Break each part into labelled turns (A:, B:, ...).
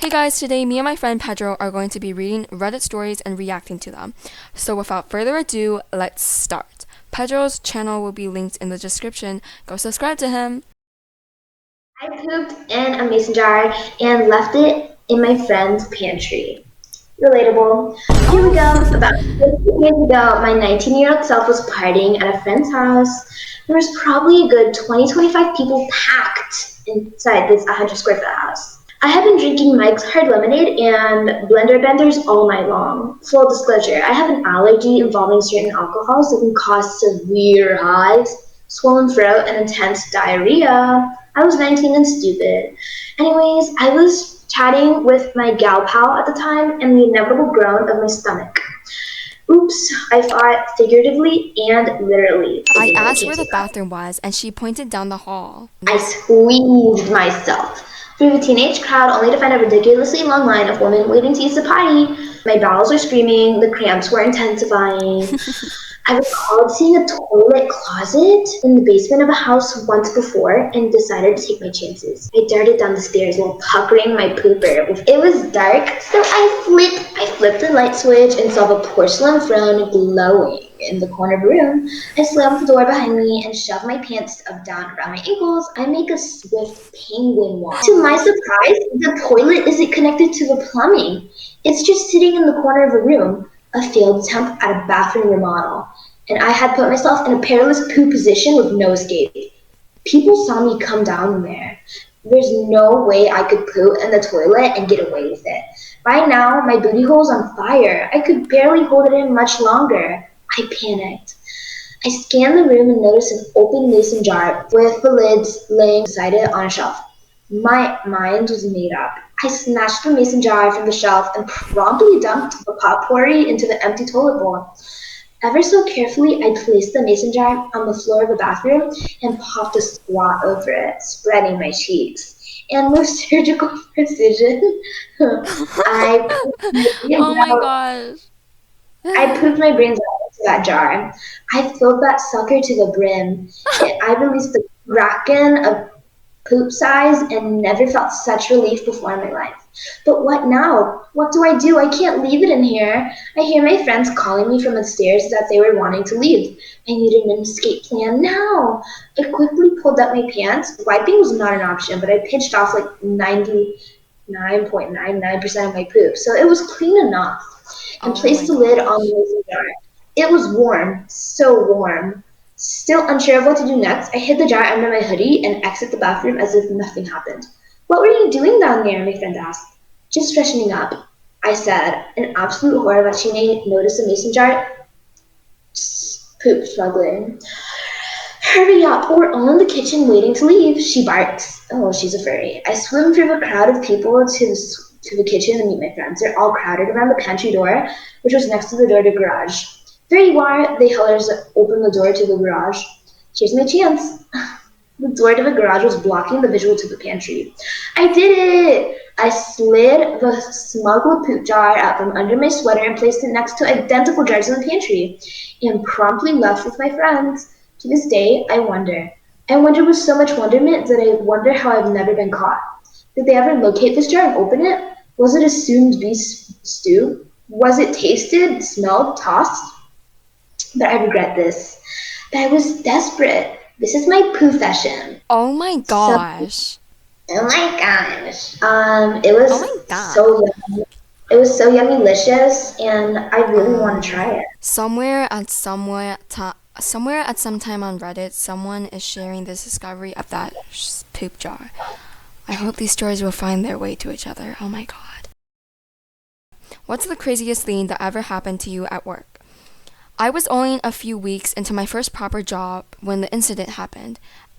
A: Hey guys, today me and my friend Pedro are going to be reading Reddit stories and reacting to them. So without further ado, let's start. Pedro's channel will be linked in the description. Go subscribe to him.
B: I pooped in a mason jar and left it in my friend's pantry. Relatable. Here we go. About 15 years ago, my 19-year-old self was partying at a friend's house. There was probably a good 20-25 people packed inside this 100 square foot house. I had been drinking Mike's Hard Lemonade and blender benders all night long. Full disclosure, I have an allergy involving certain alcohols that can cause severe hives, swollen throat, and intense diarrhea. I was 19 and stupid. Anyways, I was chatting with my gal pal at the time and the inevitable groan of my stomach. Oops, I thought figuratively and literally.
A: I asked where the bathroom was and she pointed down the hall.
B: I squeezed myself through the teenage crowd only to find a ridiculously long line of women waiting to use the potty. My bowels were screaming, the cramps were intensifying. I recalled seeing a toilet closet in the basement of a house once before and decided to take my chances. I darted down the stairs while puckering my pooper. It was dark, so I flipped the light switch and saw the porcelain throne glowing in the corner of the room. I slammed the door behind me and shoved my pants up down around my ankles. I make a swift penguin walk. To my surprise, the toilet isn't connected to the plumbing. It's just sitting in the corner of the room, a failed attempt at a bathroom remodel, and I had put myself in a perilous poo position with no escape. People saw me come down there. There's no way I could poo in the toilet and get away with it. By now, my booty hole's on fire. I could barely hold it in much longer. I panicked. I scanned the room and noticed an open mason jar with the lids laying beside it on a shelf. My mind was made up. I snatched the mason jar from the shelf and promptly dumped the potpourri into the empty toilet bowl. Ever so carefully, I placed the mason jar on the floor of the bathroom and popped a squat over it, spreading my cheeks. And with surgical precision, I
A: Oh my gosh.
B: pooped my brains out into that jar. I filled that sucker to the brim. I released the kraken of poop size and never felt such relief before in my life. But what now? What do? I can't leave it in here. I hear my friends calling me from the stairs that they were wanting to leave. I needed an escape plan now. I quickly pulled up my pants. Wiping was not an option, but I pinched off like 99.99% of my poop, so it was clean enough, and placed the lid on the mason jar. It was warm, so warm. Still unsure of what to do next, I hid the jar under my hoodie and exited the bathroom as if nothing happened. What were you doing down there? My friend asked. Just freshening up, I said, in absolute horror that she may notice the mason jar. Poop struggling. Hurry up, we're all in the kitchen waiting to leave, she barks. Oh, she's a furry. I swim through a crowd of people to the kitchen to meet my friends. They're all crowded around the pantry door, which was next to the door to the garage. There you are, they holler as I open the door to the garage. Here's my chance. The door to the garage was blocking the visual to the pantry. I did it! I slid the smuggled poop jar out from under my sweater and placed it next to identical jars in the pantry, and promptly left with my friends. To this day, I wonder. I wonder with so much wonderment that I wonder how I've never been caught. Did they ever locate this jar and open it? Was it assumed beef stew? Was it tasted, smelled, tossed? But I regret this. But I was desperate. This is my profession.
A: Oh my gosh.
B: Oh my gosh. It was
A: Oh my god.
B: so yummy. It was so yummy-licious, and I really want to try it.
A: Somewhere at some time on Reddit, someone is sharing this discovery of that poop jar. I hope these stories will find their way to each other. Oh my god. What's the craziest thing that ever happened to you at work? I was only a few weeks into my first proper job when the incident happened.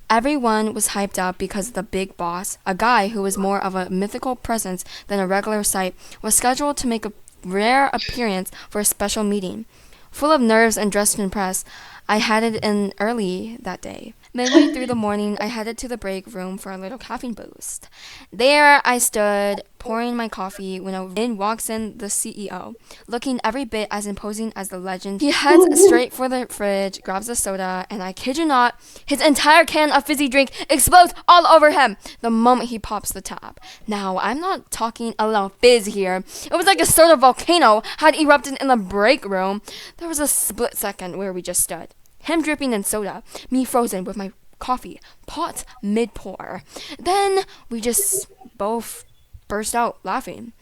A: Everyone was hyped up because the big boss, a guy who was more of a mythical presence than a regular sight, was scheduled to make a rare appearance for a special meeting. Full of nerves and dressed to impress, I headed in early that day. Midway through the morning, I headed to the break room for a little caffeine boost. There I stood, pouring my coffee, when in walks in the CEO, looking every bit as imposing as the legend. He heads straight for the fridge, grabs a soda, and I kid you not, his entire can of fizzy drink explodes all over him the moment he pops the tab. Now, I'm not talking a little fizz here. It was like a soda volcano had erupted in the break room. There was a split second where we just stood. Him dripping in soda, me frozen with my coffee, pot mid-pour. Then we just both burst out laughing.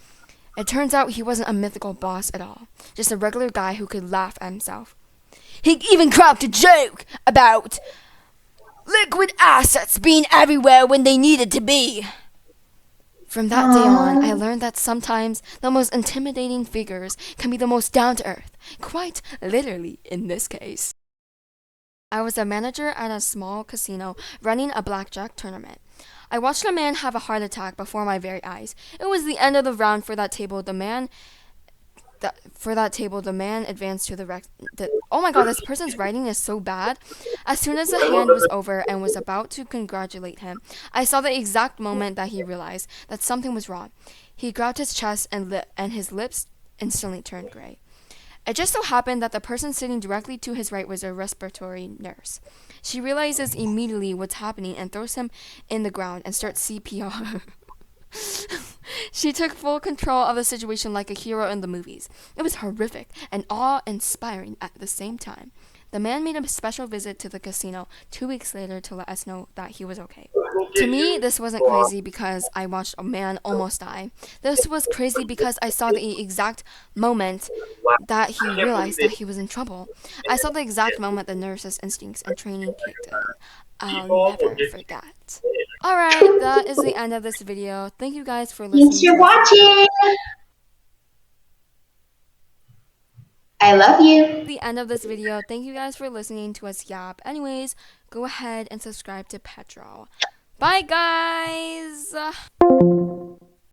A: It turns out he wasn't a mythical boss at all, just a regular guy who could laugh at himself. He even cracked a joke about liquid assets being everywhere when they needed to be. From that day on, I learned that sometimes the most intimidating figures can be the most down-to-earth, quite literally in this case. I was a manager at a small casino running a blackjack tournament. I watched a man have a heart attack before my very eyes. It was the end of the round for that table. The man advanced to the oh my god, this person's writing is so bad. As soon as the hand was over and was about to congratulate him, I saw the exact moment that he realized that something was wrong. He grabbed his chest and his lips instantly turned gray. It just so happened that the person sitting directly to his right was a respiratory nurse. She realizes immediately what's happening and throws him in the ground and starts CPR. She took full control of the situation like a hero in the movies. It was horrific and awe-inspiring at the same time. The man made a special visit to the casino 2 weeks later to let us know that he was okay. To me, this wasn't crazy because I watched a man almost die. This was crazy because I saw the exact moment that he realized that he was in trouble. I saw the exact moment the nurse's instincts and training kicked in. I'll never forget. Alright, that is the end of this video. Thank you guys for listening.
B: Thanks for watching. I love you.
A: The end of this video. Thank you guys for listening to us yap. Anyways, go ahead and subscribe to Pedro. Bye, guys!